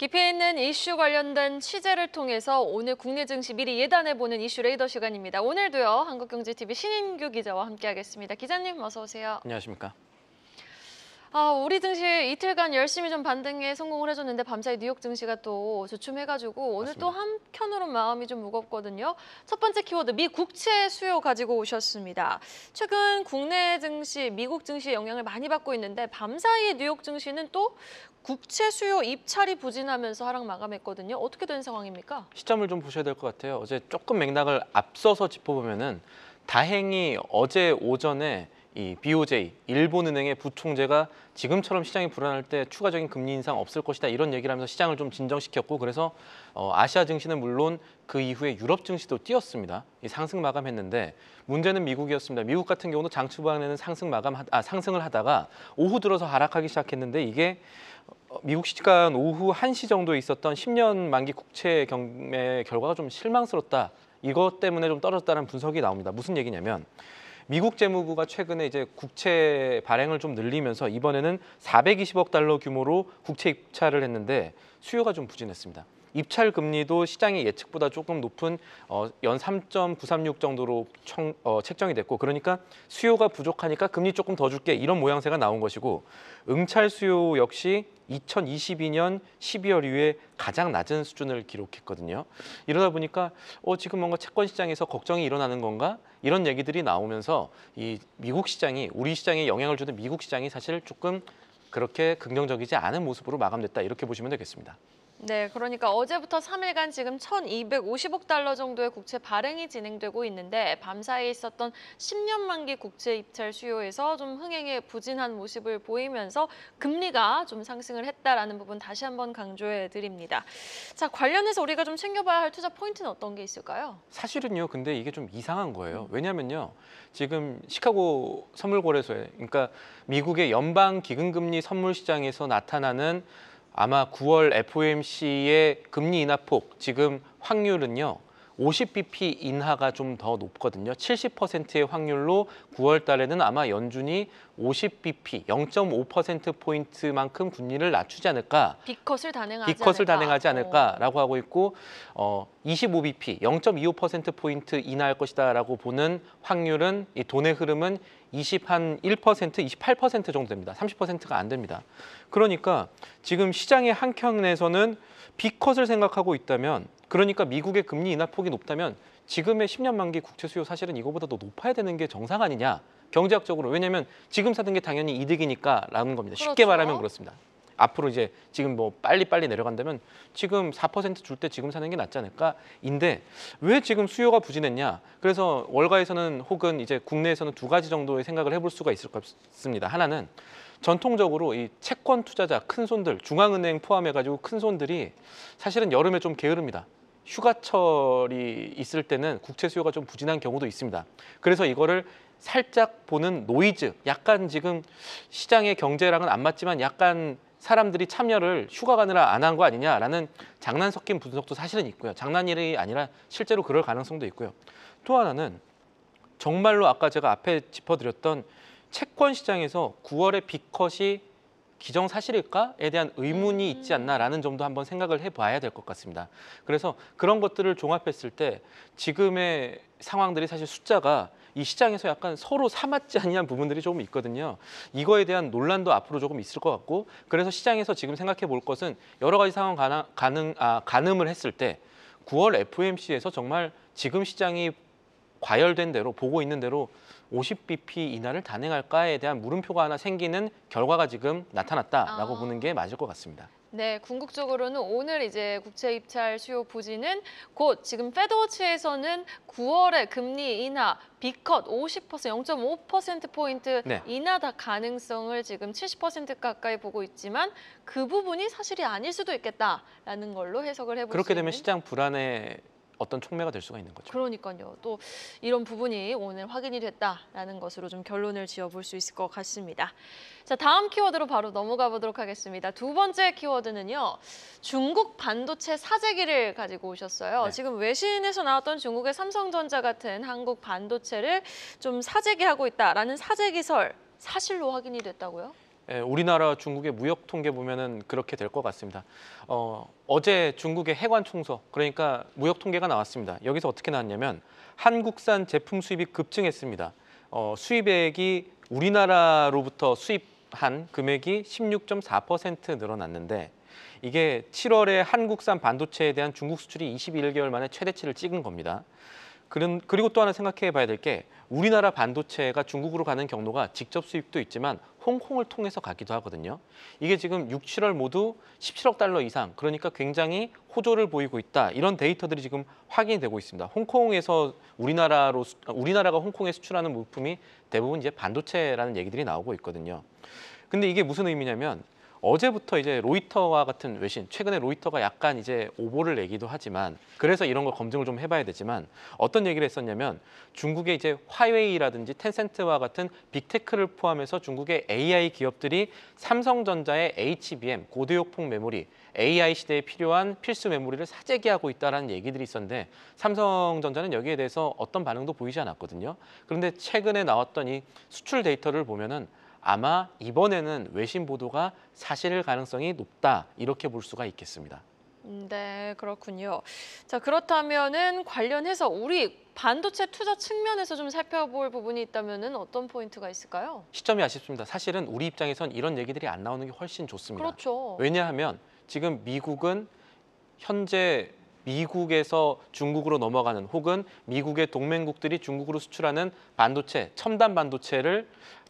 깊이 있는 이슈 관련된 취재를 통해서 오늘 국내 증시 미리 예단해보는 이슈 레이더 시간입니다. 오늘도요, 한국경제TV 신인규 기자와 함께하겠습니다. 기자님 어서 오세요. 안녕하십니까. 우리 증시 이틀간 열심히 좀 반등에 성공을 해줬는데 밤사이 뉴욕 증시가 또 주춤해가지고 오늘 맞습니다. 또 한편으로 마음이 좀 무겁거든요. 첫 번째 키워드 미 국채 수요 가지고 오셨습니다. 최근 국내 증시, 미국 증시의 영향을 많이 받고 있는데 밤사이 뉴욕 증시는 또 국채 수요 입찰이 부진하면서 하락 마감했거든요. 어떻게 된 상황입니까? 시점을 좀 보셔야 될 것 같아요. 어제 조금 맥락을 앞서서 짚어보면은 다행히 어제 오전에 이 BOJ, 일본은행의 부총재가 지금처럼 시장이 불안할 때 추가적인 금리 인상 없을 것이다 이런 얘기를 하면서 시장을 좀 진정시켰고 그래서 아시아 증시는 물론 그 이후에 유럽 증시도 뛰었습니다. 이 상승 마감했는데 문제는 미국이었습니다. 미국 같은 경우도 장 초반에는 상승을 하다가 오후 들어서 하락하기 시작했는데 이게 미국 시간 오후 1시 정도에 있었던 10년 만기 국채 경매 결과가 좀 실망스럽다. 이것 때문에 좀 떨어졌다는 분석이 나옵니다. 무슨 얘기냐면 미국 재무부가 최근에 이제 국채 발행을 좀 늘리면서 이번에는 420억 달러 규모로 국채 입찰을 했는데 수요가 좀 부진했습니다. 입찰 금리도 시장의 예측보다 조금 높은 연 3.936 정도로 책정이 됐고 그러니까 수요가 부족하니까 금리 조금 더 줄게 이런 모양새가 나온 것이고 응찰 수요 역시 2022년 12월 이후에 가장 낮은 수준을 기록했거든요. 이러다 보니까 지금 뭔가 채권 시장에서 걱정이 일어나는 건가? 이런 얘기들이 나오면서 이 미국 시장이 우리 시장에 영향을 주는 미국 시장이 사실 조금 그렇게 긍정적이지 않은 모습으로 마감됐다 이렇게 보시면 되겠습니다. 네, 그러니까 어제부터 3일간 지금 1,250억 달러 정도의 국채 발행이 진행되고 있는데 밤사이에 있었던 10년 만기 국채 입찰 수요에서 좀 흥행에 부진한 모습을 보이면서 금리가 좀 상승을 했다라는 부분 다시 한번 강조해 드립니다. 자, 관련해서 우리가 좀 챙겨봐야 할 투자 포인트는 어떤 게 있을까요? 사실은요, 근데 이게 좀 이상한 거예요. 왜냐면요, 지금 시카고 선물거래소에, 그러니까 미국의 연방 기금금리 선물 시장에서 나타나는 아마 9월 FOMC의 금리 인하폭 지금 확률은요. 50bp 인하가 좀 더 높거든요. 70%의 확률로 9월 달에는 아마 연준이 50bp, 0.5%포인트만큼 금리를 낮추지 않을까. B컷을 단행하지 않을까라고 하고 있고 25bp, 0.25%포인트 인하할 것이다라고 보는 확률은 이 돈의 흐름은 1% 28% 정도 됩니다. 30%가 안 됩니다. 그러니까 지금 시장의 한켠에서는 B컷을 생각하고 있다면 그러니까 미국의 금리 인하폭이 높다면 지금의 10년 만기 국채 수요 사실은 이거보다 더 높아야 되는 게 정상 아니냐. 경제학적으로. 왜냐하면 지금 사는 게 당연히 이득이니까라는 겁니다. 쉽게 그렇죠. 말하면 그렇습니다. 앞으로 이제 지금 뭐 빨리 내려간다면 지금 4% 줄 때 지금 사는 게 낫지 않을까?인데 왜 지금 수요가 부진했냐? 그래서 월가에서는 혹은 이제 국내에서는 두 가지 정도의 생각을 해볼 수가 있을 것 같습니다. 하나는 전통적으로 이 채권 투자자 큰 손들, 중앙은행 포함해가지고 큰 손들이 사실은 여름에 좀 게으릅니다. 휴가철이 있을 때는 국채 수요가 좀 부진한 경우도 있습니다. 그래서 이거를 살짝 보는 노이즈, 약간 지금 시장의 경제랑은 안 맞지만 약간 사람들이 참여를 휴가 가느라 안 한 거 아니냐라는 장난 섞인 분석도 사실은 있고요. 장난일이 아니라 실제로 그럴 가능성도 있고요. 또 하나는 정말로 아까 제가 앞에 짚어드렸던 채권 시장에서 9월의 B컷이 기정사실일까에 대한 의문이 있지 않나라는 점도 한번 생각을 해봐야 될 것 같습니다. 그래서 그런 것들을 종합했을 때 지금의 상황들이 사실 숫자가 이 시장에서 약간 서로 사맞지 않냐는 부분들이 조금 있거든요. 이거에 대한 논란도 앞으로 조금 있을 것 같고 그래서 시장에서 지금 생각해 볼 것은 여러 가지 상황 가늠을 했을 때 9월 FOMC에서 정말 지금 시장이 과열된 대로 보고 있는 대로 50bp 인하를 단행할까에 대한 물음표가 하나 생기는 결과가 지금 나타났다라고 보는 게 맞을 것 같습니다. 네, 궁극적으로는 오늘 이제 국채 입찰 수요 부진은 곧 지금 페드워치에서는 9월에 금리 인하 B컷 50%, 0.5%포인트 네. 인하 가능성을 지금 70% 가까이 보고 있지만 그 부분이 사실이 아닐 수도 있겠다라는 걸로 해석을 해볼 수 그렇게 있는. 되면 시장 불안에 어떤 촉매가 될 수가 있는 거죠. 그러니까요. 또 이런 부분이 오늘 확인이 됐다라는 것으로 좀 결론을 지어볼 수 있을 것 같습니다. 자, 다음 키워드로 바로 넘어가 보도록 하겠습니다. 두 번째 키워드는요. 중국 반도체 사재기를 가지고 오셨어요. 네. 지금 외신에서 나왔던 중국의 삼성전자 같은 한국 반도체를 좀 사재기하고 있다라는 사재기설 사실로 확인이 됐다고요? 우리나라 중국의 무역 통계 보면은 그렇게 될 것 같습니다. 어제 중국의 해관 총서, 그러니까 무역 통계가 나왔습니다. 여기서 어떻게 나왔냐면 한국산 제품 수입이 급증했습니다. 수입액이 우리나라로부터 수입한 금액이 16.4% 늘어났는데 이게 7월에 한국산 반도체에 대한 중국 수출이 21개월 만에 최대치를 찍은 겁니다. 그리고 또 하나 생각해 봐야 될 게 우리나라 반도체가 중국으로 가는 경로가 직접 수입도 있지만 홍콩을 통해서 가기도 하거든요. 이게 지금 6, 7월 모두 17억 달러 이상, 그러니까 굉장히 호조를 보이고 있다. 이런 데이터들이 지금 확인이 되고 있습니다. 홍콩에서 우리나라가 홍콩에 수출하는 물품이 대부분 이제 반도체라는 얘기들이 나오고 있거든요. 근데 이게 무슨 의미냐면 어제부터 이제 로이터와 같은 외신, 최근에 로이터가 약간 이제 오보를 내기도 하지만 그래서 이런 걸 검증을 좀 해봐야 되지만 어떤 얘기를 했었냐면 중국의 이제 화웨이라든지 텐센트와 같은 빅테크를 포함해서 중국의 AI 기업들이 삼성전자의 HBM, 고대역폭 메모리, AI 시대에 필요한 필수 메모리를 사재기하고 있다는 얘기들이 있었는데 삼성전자는 여기에 대해서 어떤 반응도 보이지 않았거든요. 그런데 최근에 나왔던 이 수출 데이터를 보면은 아마 이번에는 외신 보도가 사실일 가능성이 높다 이렇게 볼 수가 있겠습니다. 네, 그렇군요. 자, 그렇다면은 관련해서 우리 반도체 투자 측면에서 좀 살펴볼 부분이 있다면은 어떤 포인트가 있을까요? 시점이 아쉽습니다. 사실은 우리 입장에선 이런 얘기들이 안 나오는 게 훨씬 좋습니다. 그렇죠. 왜냐하면 지금 미국은 현재 미국에서 중국으로 넘어가는 혹은 미국의 동맹국들이 중국으로 수출하는 반도체, 첨단 반도체를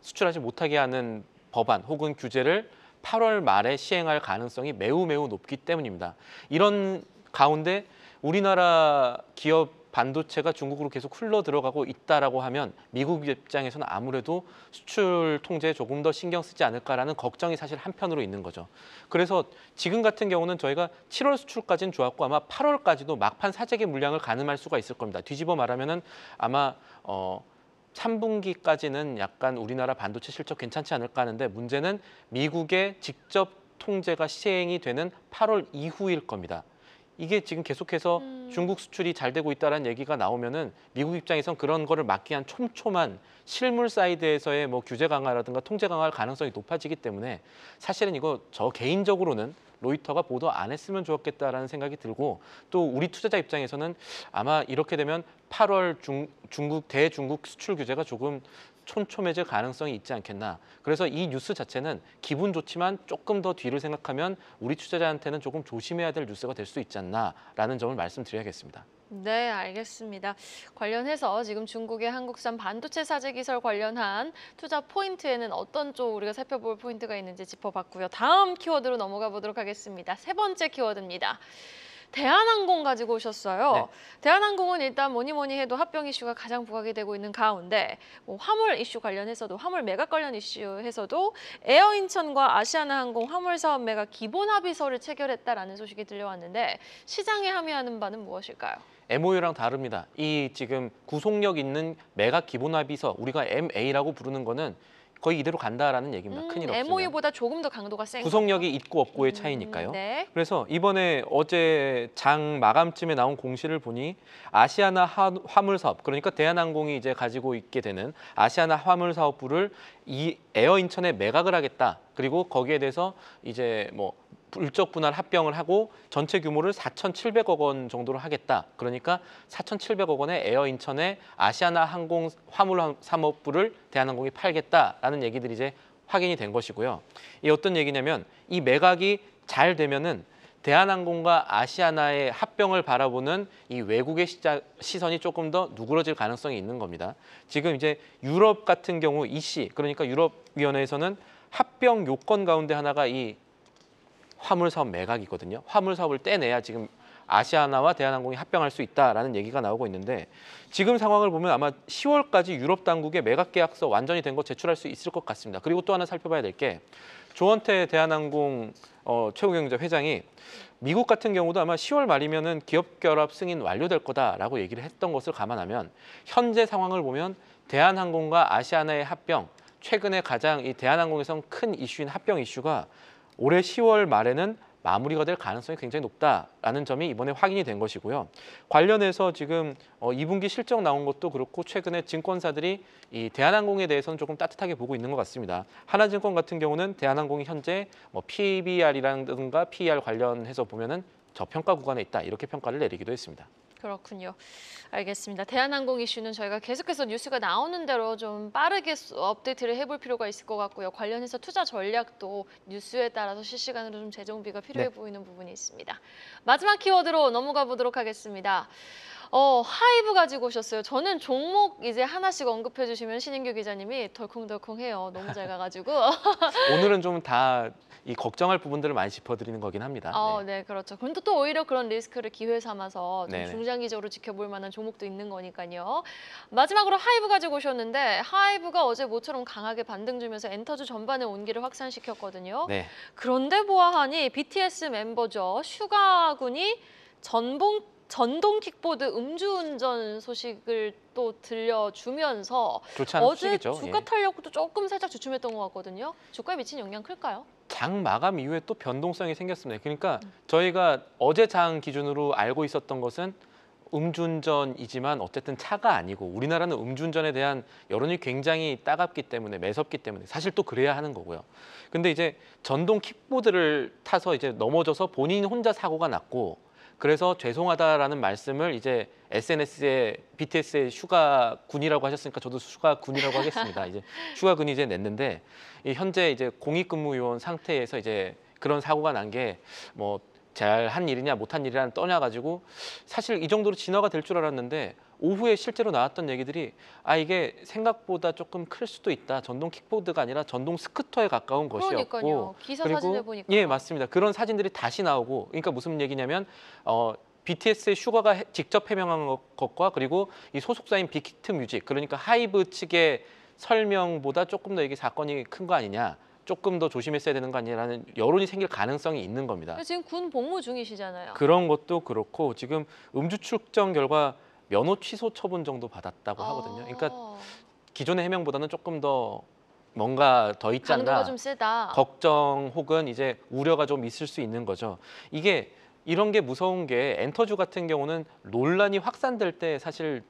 수출하지 못하게 하는 법안 혹은 규제를 8월 말에 시행할 가능성이 매우 높기 때문입니다. 이런 가운데 우리나라 기업 반도체가 중국으로 계속 흘러 들어가고 있다라고 하면 미국 입장에서는 아무래도 수출 통제에 조금 더 신경 쓰지 않을까라는 걱정이 사실 한편으로 있는 거죠. 그래서 지금 같은 경우는 저희가 7월 수출까지는 좋았고 아마 8월까지도 막판 사재기 물량을 가늠할 수가 있을 겁니다. 뒤집어 말하면은 아마 3분기까지는 약간 우리나라 반도체 실적 괜찮지 않을까 하는데 문제는 미국의 직접 통제가 시행이 되는 8월 이후일 겁니다. 이게 지금 계속해서 중국 수출이 잘 되고 있다는 얘기가 나오면은 미국 입장에선 그런 거를 막기 위한 촘촘한 실물 사이드에서의 뭐 규제 강화라든가 통제 강화할 가능성이 높아지기 때문에 사실은 이거 저 개인적으로는 로이터가 보도 안 했으면 좋았겠다라는 생각이 들고 또 우리 투자자 입장에서는 아마 이렇게 되면 8월 대중국 수출 규제가 조금 촘촘해질 가능성이 있지 않겠나. 그래서 이 뉴스 자체는 기분 좋지만 조금 더 뒤를 생각하면 우리 투자자한테는 조금 조심해야 될 뉴스가 될 수 있지 않나라는 점을 말씀드려야겠습니다. 네, 알겠습니다. 관련해서 지금 중국의 한국산 반도체 사재 기설 관련한 투자 포인트에는 어떤 쪽 우리가 살펴볼 포인트가 있는지 짚어봤고요. 다음 키워드로 넘어가 보도록 하겠습니다. 세 번째 키워드입니다. 대한항공 가지고 오셨어요. 네. 대한항공은 일단 뭐니 해도 합병 이슈가 가장 부각이 되고 있는 가운데 뭐 화물 이슈 관련해서도 화물 매각 관련 이슈에서도 에어인천과 아시아나항공 화물 사업 매각 기본 합의서를 체결했다라는 소식이 들려왔는데 시장에 함의하는 바는 무엇일까요? MOU랑 다릅니다. 이 지금 구속력 있는 매각 기본 합의서 우리가 MA라고 부르는 거는 거의 이대로 간다라는 얘기입니다. 큰일 없으면. MOU보다 조금 더 강도가 센 구속력이 있고 없고의 차이니까요. 네. 그래서 이번에 어제 장 마감쯤에 나온 공시를 보니 아시아나 화물 사업, 그러니까 대한항공이 이제 가지고 있게 되는 아시아나 화물 사업부를 이 에어인천에 매각을 하겠다. 그리고 거기에 대해서 이제 뭐 물적 분할 합병을 하고 전체 규모를 4,700억 원 정도로 하겠다. 그러니까 4,700억 원의 에어인천에 아시아나 항공 화물 사업부를 대한항공이 팔겠다라는 얘기들이 이제 확인이 된 것이고요. 이 어떤 얘기냐면 이 매각이 잘 되면은 대한항공과 아시아나의 합병을 바라보는 이 외국의 시선이 조금 더 누그러질 가능성이 있는 겁니다. 지금 이제 유럽 같은 경우 EC, 그러니까 유럽위원회에서는 합병 요건 가운데 하나가 이 화물 사업 매각이거든요. 화물 사업을 떼내야 지금 아시아나와 대한항공이 합병할 수 있다라는 얘기가 나오고 있는데 지금 상황을 보면 아마 10월까지 유럽 당국의 매각 계약서 완전히 된 거 제출할 수 있을 것 같습니다. 그리고 또 하나 살펴봐야 될 게 조원태 대한항공 최고경영자 회장이 미국 같은 경우도 아마 10월 말이면은 기업 결합 승인 완료될 거다라고 얘기를 했던 것을 감안하면 현재 상황을 보면 대한항공과 아시아나의 합병, 최근에 가장 이 대한항공에선 큰 이슈인 합병 이슈가 올해 10월 말에는 마무리가 될 가능성이 굉장히 높다라는 점이 이번에 확인이 된 것이고요. 관련해서 지금 2분기 실적 나온 것도 그렇고 최근에 증권사들이 이 대한항공에 대해서는 조금 따뜻하게 보고 있는 것 같습니다. 하나증권 같은 경우는 대한항공이 현재 뭐 PBR이라든가 PER 관련해서 보면은 저평가 구간에 있다 이렇게 평가를 내리기도 했습니다. 그렇군요. 알겠습니다. 대한항공 이슈는 저희가 계속해서 뉴스가 나오는 대로 좀 빠르게 업데이트를 해볼 필요가 있을 것 같고요. 관련해서 투자 전략도 뉴스에 따라서 실시간으로 좀 재정비가 필요해 네. 보이는 부분이 있습니다. 마지막 키워드로 넘어가 보도록 하겠습니다. 하이브 가지고 오셨어요. 저는 종목 이제 하나씩 언급해 주시면 신인규 기자님이 덜컹덜컹해요. 너무 잘 가가지고. 오늘은 좀 다 이 걱정할 부분들을 많이 짚어드리는 거긴 합니다. 네, 그렇죠. 그런데 또 오히려 그런 리스크를 기회 삼아서 좀 네네. 중장기적으로 지켜볼 만한 종목도 있는 거니까요. 마지막으로 하이브 가지고 오셨는데 하이브가 어제 모처럼 강하게 반등 주면서 엔터주 전반의 온기를 확산시켰거든요. 네. 그런데 보아하니 BTS 멤버죠. 슈가군이 전동 킥보드 음주운전 소식을 또 들려주면서 좋지 않은 어제 소식이죠. 주가 예. 탄력도 조금 살짝 주춤했던 것 같거든요. 주가에 미친 영향 클까요? 장 마감 이후에 또 변동성이 생겼습니다. 그러니까 저희가 어제 장 기준으로 알고 있었던 것은 음주운전이지만 어쨌든 차가 아니고 우리나라는 음주운전에 대한 여론이 굉장히 따갑기 때문에 매섭기 때문에 사실 또 그래야 하는 거고요. 근데 이제 전동 킥보드를 타서 이제 넘어져서 본인 혼자 사고가 났고 그래서 죄송하다라는 말씀을 이제 SNS에 BTS의 슈가군이라고 하셨으니까 저도 슈가군이라고 하겠습니다. 이제 슈가군이 이제 냈는데 현재 이제 공익근무요원 상태에서 이제 그런 사고가 난 게 뭐 잘한 일이냐 못한 일이냐 떠나가지고 사실 이 정도로 진화가 될 줄 알았는데 오후에 실제로 나왔던 얘기들이 이게 생각보다 조금 클 수도 있다. 전동 킥보드가 아니라 전동 스쿠터에 가까운 것이었고 그러니까요. 기사 그리고 사진을 보니까. 예, 맞습니다. 그런 사진들이 다시 나오고 그러니까 무슨 얘기냐면 BTS의 슈가가 직접 해명한 것과 그리고 이 소속사인 빅히트 뮤직 그러니까 하이브 측의 설명보다 조금 더 이게 사건이 큰 거 아니냐. 조금 더 조심했어야 되는 거 아니냐라는 여론이 생길 가능성이 있는 겁니다. 지금 군 복무 중이시잖아요. 그런 것도 그렇고 지금 음주 측정 결과 면허 취소 처분 정도 받았다고 하거든요. 그러니까 기존의 해명보다는 조금 더 뭔가 더 있지 강도가 않나 좀 세다. 걱정 혹은 이제 우려가 좀 있을 수 있는 거죠. 이게 이런 게 무서운 게 엔터주 같은 경우는 논란이 확산될 때 사실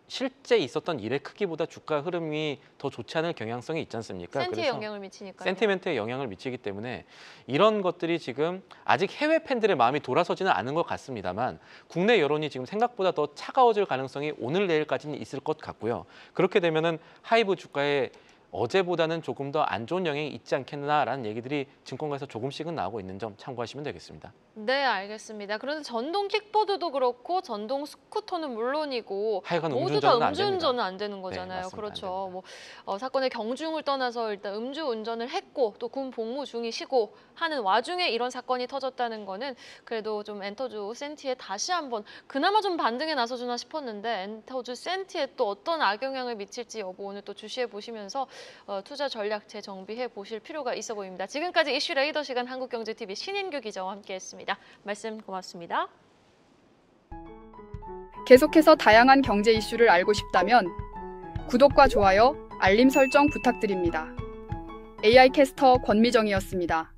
실제 있었던 일의 크기보다 주가 흐름이 더 좋지 않을 경향성이 있지 않습니까? 센티에 영향을 미치니까요. 센티멘트에 영향을 미치기 때문에 이런 것들이 지금 아직 해외 팬들의 마음이 돌아서지는 않은 것 같습니다만 국내 여론이 지금 생각보다 더 차가워질 가능성이 오늘 내일까지는 있을 것 같고요. 그렇게 되면은 하이브 주가에 어제보다는 조금 더 안 좋은 영향이 있지 않겠나라는 얘기들이 증권가에서 조금씩은 나오고 있는 점 참고하시면 되겠습니다. 네, 알겠습니다. 그런데 전동 킥보드도 그렇고 전동 스쿠터는 물론이고 하여간 모두 다 음주운전은 안 음주운전은 됩니다. 안 되는 거잖아요. 맞습니다. 그렇죠. 뭐 사건의 경중을 떠나서 일단 음주운전을 했고 또 군 복무 중이시고 하는 와중에 이런 사건이 터졌다는 거는 그래도 좀 엔터주 센티에 다시 한번 그나마 좀 반등에 나서주나 싶었는데 엔터주 센티에 또 어떤 악영향을 미칠지 여부 오늘 또 주시해 보시면서 투자 전략 재정비해 보실 필요가 있어 보입니다. 지금까지 이슈 레이더 시간 한국경제TV 신인규 기자와 함께했습니다. 말씀 고맙습니다. 계속해서 다양한 경제 이슈를 알고 싶다면 구독과 좋아요, 알림 설정 부탁드립니다. AI 캐스터 권미정이었습니다.